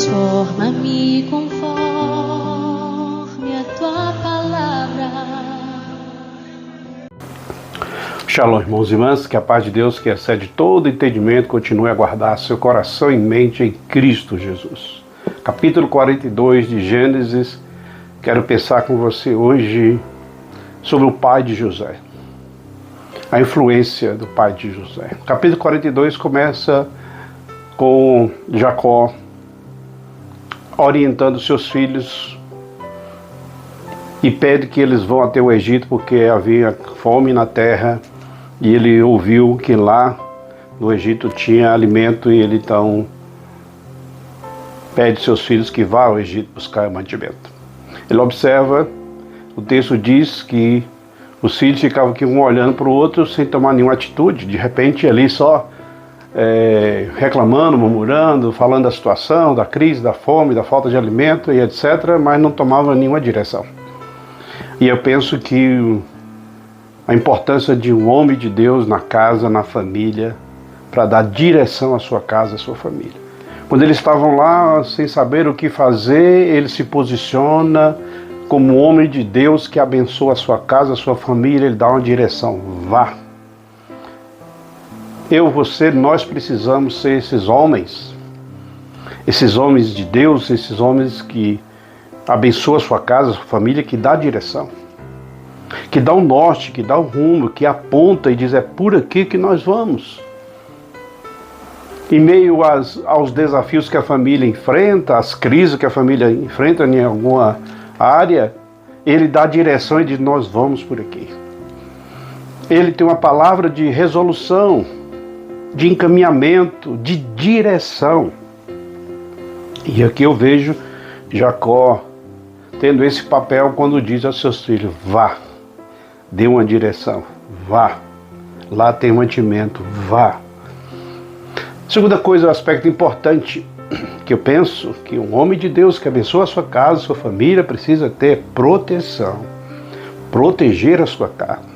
Transforma-me conforme a tua palavra. Shalom, irmãos e irmãs, que a paz de Deus, que excede todo entendimento, continue a guardar seu coração e mente em Cristo Jesus. Capítulo 42 de Gênesis, quero pensar com você hoje sobre o pai de José. A influência do pai de José. O capítulo 42 começa com Jacó orientando seus filhos e pede que eles vão até o Egito porque havia fome na terra e ele ouviu que lá no Egito tinha alimento e ele então pede seus filhos que vá ao Egito buscar mantimento. Ele observa, o texto diz que os filhos ficavam aqui um olhando para o outro sem tomar nenhuma atitude, de repente ali só reclamando, murmurando, falando da situação, da crise, da fome, da falta de alimento e etc., mas não tomavam nenhuma direção. E eu penso que a importância de um homem de Deus na casa, na família, para dar direção à sua casa, à sua família. Quando eles estavam lá sem saber o que fazer, ele se posiciona como um homem de Deus que abençoa a sua casa, a sua família, ele dá uma direção, vá. Eu, você, nós precisamos ser esses homens de Deus, esses homens que abençoam a sua casa, a sua família, que dá direção, que dá um norte, que dá um rumo, que aponta e diz, é por aqui que nós vamos. Em meio aos desafios que a família enfrenta, às crises que a família enfrenta em alguma área, ele dá direção e diz, nós vamos por aqui. Ele tem uma palavra de resolução, de encaminhamento, de direção. E aqui eu vejo Jacó tendo esse papel quando diz aos seus filhos, vá, dê uma direção, vá, lá tem mantimento, vá. Segunda coisa, um aspecto importante que eu penso que um homem de Deus que abençoa a sua casa, a sua família, precisa ter proteção, proteger a sua casa.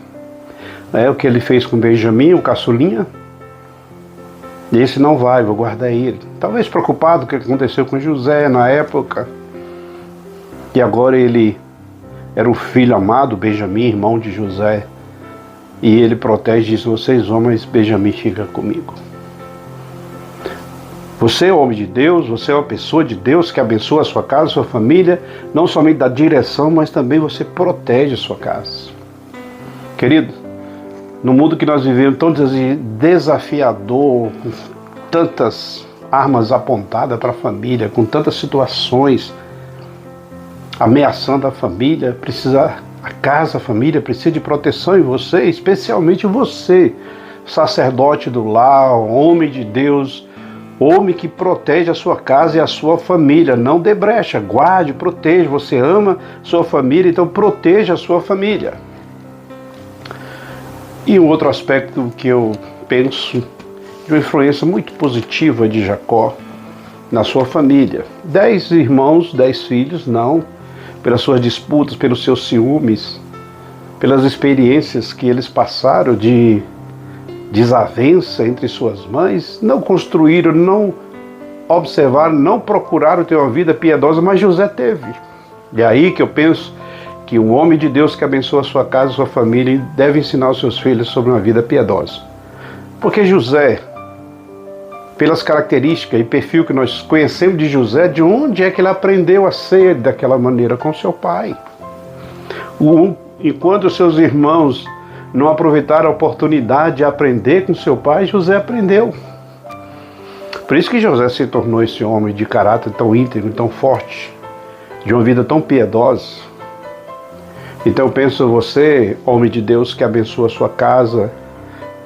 É o que ele fez com Benjamim, o caçulinha. Esse não vai, vou guardar ele. Talvez preocupado com o que aconteceu com José na época. E agora ele era um filho amado, Benjamim, irmão de José. E ele protege e diz, vocês vão, mas Benjamim fica comigo. Você é homem de Deus, você é uma pessoa de Deus que abençoa a sua casa, a sua família, não somente dá direção, mas também você protege a sua casa. Querido, no mundo que nós vivemos tão desafiador, com tantas armas apontadas para a família, com tantas situações ameaçando a família, a casa, a família precisa de proteção em você, especialmente você, sacerdote do lar, homem de Deus, homem que protege a sua casa e a sua família. Não dê brecha, guarde, proteja. Você ama sua família, então proteja a sua família. E um outro aspecto que eu penso de uma influência muito positiva de Jacó na sua família. 10 irmãos, 10 filhos, não, pelas suas disputas, pelos seus ciúmes, pelas experiências que eles passaram de desavença entre suas mães, não construíram, não observaram, não procuraram ter uma vida piedosa, mas José teve. E é aí que eu penso que um homem de Deus que abençoa a sua casa, a sua família, deve ensinar os seus filhos sobre uma vida piedosa. Porque José, pelas características e perfil que nós conhecemos de José, de onde é que ele aprendeu a ser daquela maneira? Com seu pai. Enquanto os seus irmãos não aproveitaram a oportunidade de aprender com seu pai, José aprendeu. Por isso que José se tornou esse homem de caráter tão íntegro, tão forte, de uma vida tão piedosa. Então eu penso você, homem de Deus que abençoa a sua casa,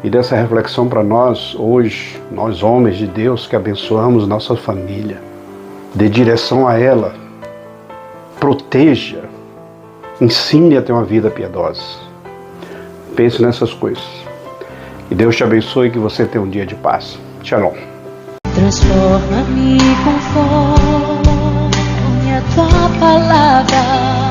e dessa reflexão para nós hoje, nós homens de Deus que abençoamos nossa família, dê direção a ela, proteja, ensine a ter uma vida piedosa. Pense nessas coisas. Que Deus te abençoe e que você tenha um dia de paz. Shalom. Transforma-me conforme a tua palavra.